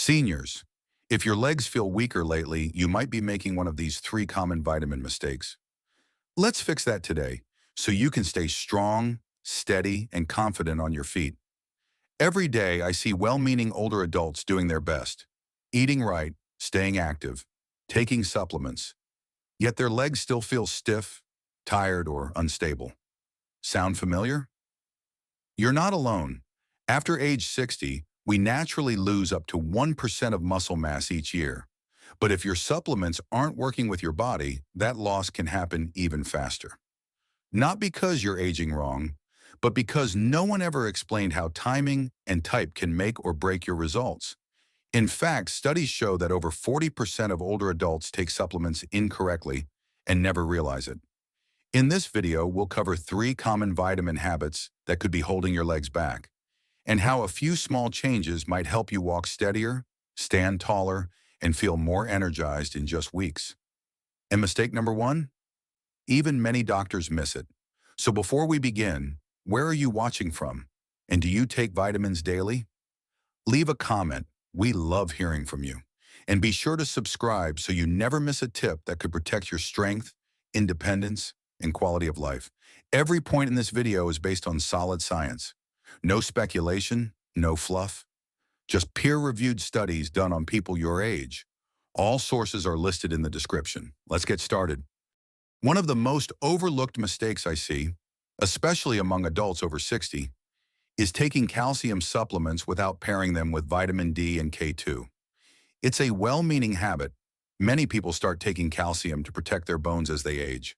Seniors, if your legs feel weaker lately, you might be making one of these three common vitamin mistakes. Let's fix that today so you can stay strong, steady, and confident on your feet. Every day, I see well-meaning older adults doing their best, eating right, staying active, taking supplements, yet their legs still feel stiff, tired, or unstable. Sound familiar? You're not alone. After age 60, we naturally lose up to 1% of muscle mass each year. But if your supplements aren't working with your body, that loss can happen even faster. Not because you're aging wrong, but because no one ever explained how timing and type can make or break your results. In fact, studies show that over 40% of older adults take supplements incorrectly and never realize it. In this video, we'll cover three common vitamin habits that could be holding your legs back, and how a few small changes might help you walk steadier, stand taller, and feel more energized in just weeks. And mistake number one? Even many doctors miss it. So before we begin, where are you watching from? And do you take vitamins daily? Leave a comment. We love hearing from you. And be sure to subscribe so you never miss a tip that could protect your strength, independence, and quality of life. Every point in this video is based on solid science. No speculation, no fluff. Just peer-reviewed studies done on people your age. All sources are listed in the description. Let's get started. One of the most overlooked mistakes I see, especially among adults over 60, is taking calcium supplements without pairing them with vitamin D and K2. It's a well-meaning habit. Many people start taking calcium to protect their bones as they age.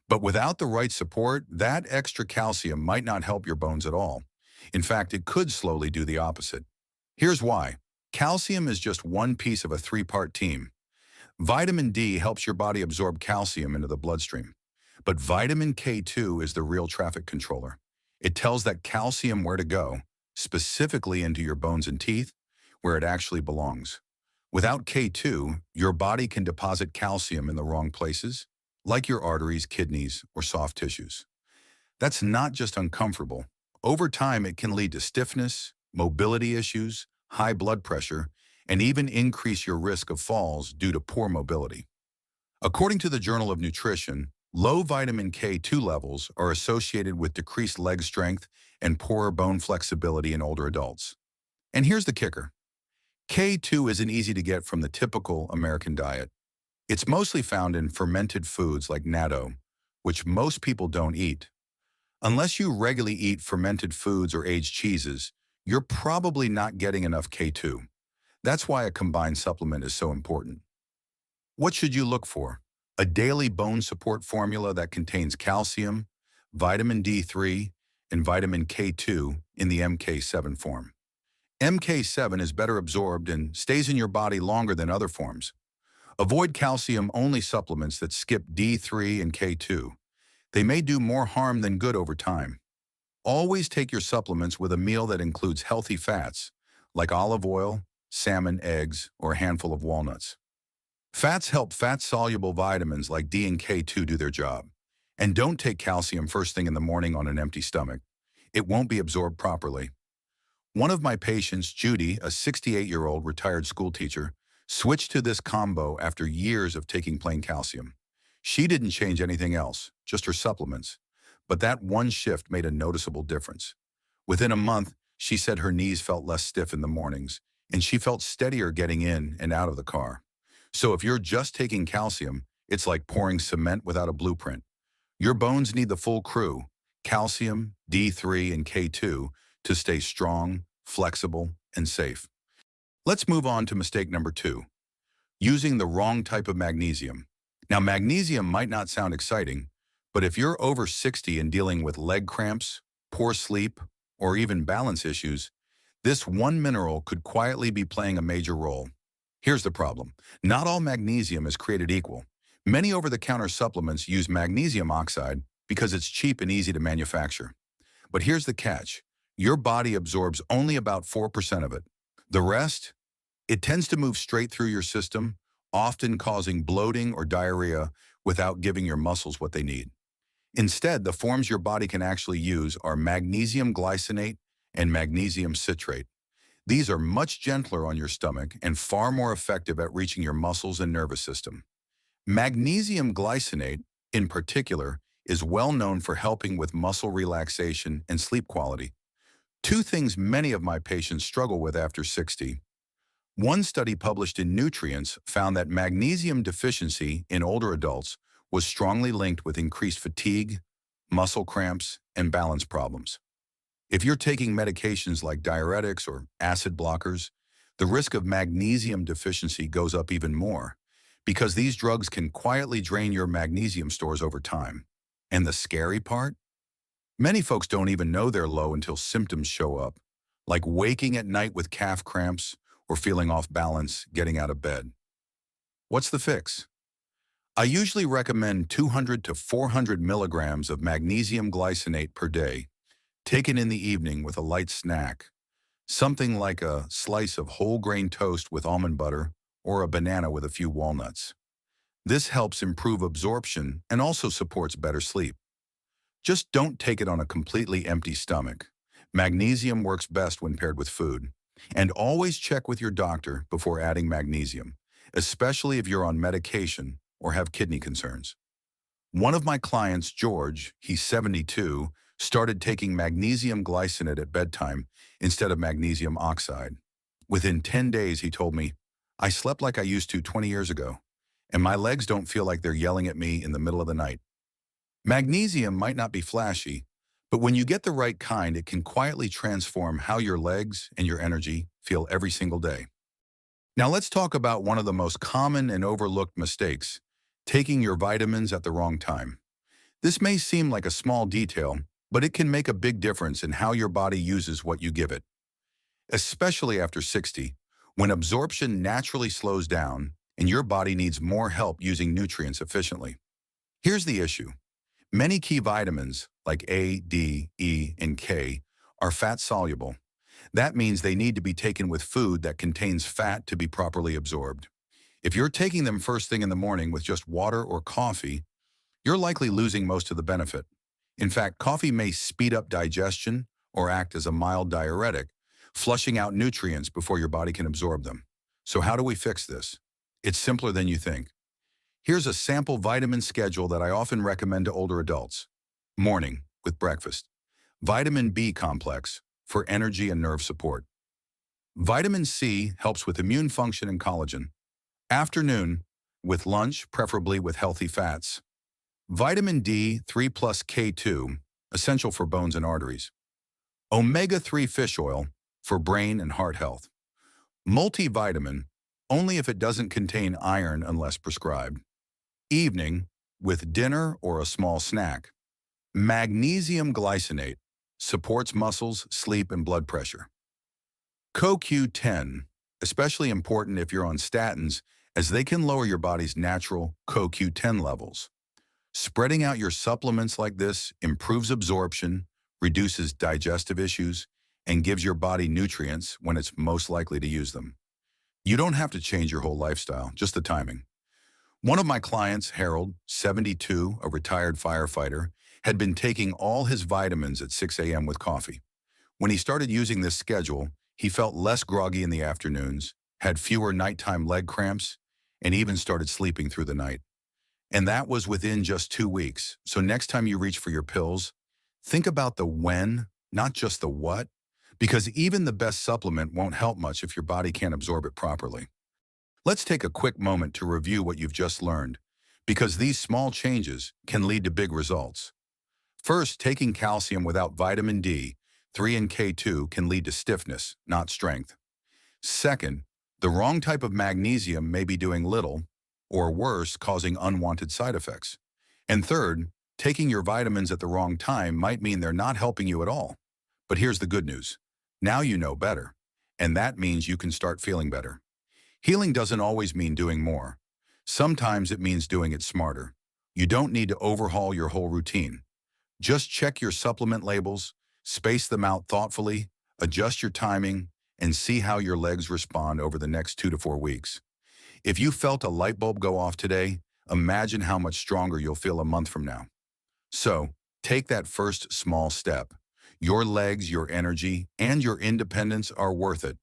But without the right support, that extra calcium might not help your bones at all. In fact, it could slowly do the opposite. Here's why. Calcium is just one piece of a three-part team. Vitamin D helps your body absorb calcium into the bloodstream. But vitamin K2 is the real traffic controller. It tells that calcium where to go, specifically into your bones and teeth, where it actually belongs. Without K2, your body can deposit calcium in the wrong places, like your arteries, kidneys, or soft tissues. That's not just uncomfortable. Over time, it can lead to stiffness, mobility issues, high blood pressure, and even increase your risk of falls due to poor mobility. According to the Journal of Nutrition, low vitamin K2 levels are associated with decreased leg strength and poorer bone flexibility in older adults. And here's the kicker. K2 isn't easy to get from the typical American diet. It's mostly found in fermented foods like natto, which most people don't eat. Unless you regularly eat fermented foods or aged cheeses, you're probably not getting enough K2. That's why a combined supplement is so important. What should you look for? A daily bone support formula that contains calcium, vitamin D3, and vitamin K2 in the MK7 form. MK7 is better absorbed and stays in your body longer than other forms. Avoid calcium-only supplements that skip D3 and K2. They may do more harm than good over time. Always take your supplements with a meal that includes healthy fats, like olive oil, salmon, eggs, or a handful of walnuts. Fats help fat-soluble vitamins like D and K2 do their job. And don't take calcium first thing in the morning on an empty stomach. It won't be absorbed properly. One of my patients, Judy, a 68-year-old retired school teacher, switched to this combo after years of taking plain calcium. She didn't change anything else, just her supplements. But that one shift made a noticeable difference. Within a month, she said her knees felt less stiff in the mornings, and she felt steadier getting in and out of the car. So if you're just taking calcium, it's like pouring cement without a blueprint. Your bones need the full crew, calcium, D3, and K2, to stay strong, flexible, and safe. Let's move on to mistake number two, using the wrong type of magnesium. Now, magnesium might not sound exciting, but if you're over 60 and dealing with leg cramps, poor sleep, or even balance issues, this one mineral could quietly be playing a major role. Here's the problem. Not all magnesium is created equal. Many over-the-counter supplements use magnesium oxide because it's cheap and easy to manufacture. But here's the catch. Your body absorbs only about 4% of it. The rest, it tends to move straight through your system, often causing bloating or diarrhea without giving your muscles what they need. Instead, the forms your body can actually use are magnesium glycinate and magnesium citrate. These are much gentler on your stomach and far more effective at reaching your muscles and nervous system. Magnesium glycinate, in particular, is well known for helping with muscle relaxation and sleep quality. Two things many of my patients struggle with after 60. One study published in Nutrients found that magnesium deficiency in older adults was strongly linked with increased fatigue, muscle cramps, and balance problems. If you're taking medications like diuretics or acid blockers, the risk of magnesium deficiency goes up even more because these drugs can quietly drain your magnesium stores over time. And the scary part? Many folks don't even know they're low until symptoms show up, like waking at night with calf cramps or feeling off balance getting out of bed. What's the fix? I usually recommend 200 to 400 milligrams of magnesium glycinate per day, taken in the evening with a light snack, something like a slice of whole grain toast with almond butter or a banana with a few walnuts. This helps improve absorption and also supports better sleep. Just don't take it on a completely empty stomach. Magnesium works best when paired with food. And always check with your doctor before adding magnesium, especially if you're on medication or have kidney concerns. One of my clients, George, he's 72, started taking magnesium glycinate at bedtime instead of magnesium oxide. Within 10 days, he told me, I slept like I used to 20 years ago, and my legs don't feel like they're yelling at me in the middle of the night. Magnesium might not be flashy, but when you get the right kind, it can quietly transform how your legs and your energy feel every single day. Now let's talk about one of the most common and overlooked mistakes, taking your vitamins at the wrong time. This may seem like a small detail, but it can make a big difference in how your body uses what you give it. Especially after 60, when absorption naturally slows down and your body needs more help using nutrients efficiently. Here's the issue. Many key vitamins, like A, D, E, and K, are fat-soluble. That means they need to be taken with food that contains fat to be properly absorbed. If you're taking them first thing in the morning with just water or coffee, you're likely losing most of the benefit. In fact, coffee may speed up digestion or act as a mild diuretic, flushing out nutrients before your body can absorb them. So how do we fix this? It's simpler than you think. Here's a sample vitamin schedule that I often recommend to older adults. Morning, with breakfast. Vitamin B complex, for energy and nerve support. Vitamin C helps with immune function and collagen. Afternoon, with lunch, preferably with healthy fats. Vitamin D 3 plus K2, essential for bones and arteries. Omega-3 fish oil, for brain and heart health. Multivitamin, only if it doesn't contain iron unless prescribed. Evening, with dinner or a small snack. Magnesium glycinate, supports muscles, sleep, and blood pressure. CoQ10, especially important if you're on statins, as they can lower your body's natural CoQ10 levels. Spreading out your supplements like this improves absorption, reduces digestive issues, and gives your body nutrients when it's most likely to use them. You don't have to change your whole lifestyle, just the timing. One of my clients, Harold, 72, a retired firefighter, had been taking all his vitamins at 6 a.m. with coffee. When he started using this schedule, he felt less groggy in the afternoons, had fewer nighttime leg cramps, and even started sleeping through the night. And that was within just 2 weeks. So next time you reach for your pills, think about the when, not just the what, because even the best supplement won't help much if your body can't absorb it properly. Let's take a quick moment to review what you've just learned, because these small changes can lead to big results. First, taking calcium without vitamin D, 3 and K2 can lead to stiffness, not strength. Second, the wrong type of magnesium may be doing little, or worse, causing unwanted side effects. And third, taking your vitamins at the wrong time might mean they're not helping you at all. But here's the good news. Now you know better, and that means you can start feeling better. Healing doesn't always mean doing more. Sometimes it means doing it smarter. You don't need to overhaul your whole routine. Just check your supplement labels, space them out thoughtfully, adjust your timing, and see how your legs respond over the next 2 to 4 weeks. If you felt a light bulb go off today, imagine how much stronger you'll feel a month from now. So, take that first small step. Your legs, your energy, and your independence are worth it.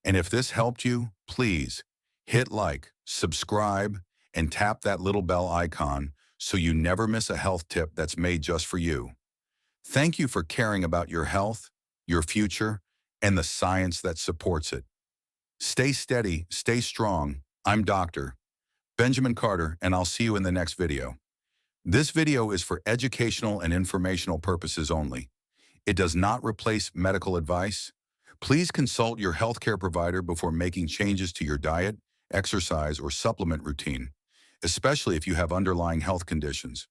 And if this helped you, please hit like, subscribe, and tap that little bell icon so you never miss a health tip that's made just for you. Thank you for caring about your health, your future, and the science that supports it. Stay steady, stay strong. I'm Dr. Benjamin Carter, and I'll see you in the next video. This video is for educational and informational purposes only. It does not replace medical advice. Please consult your healthcare provider before making changes to your diet, exercise, or supplement routine, especially if you have underlying health conditions.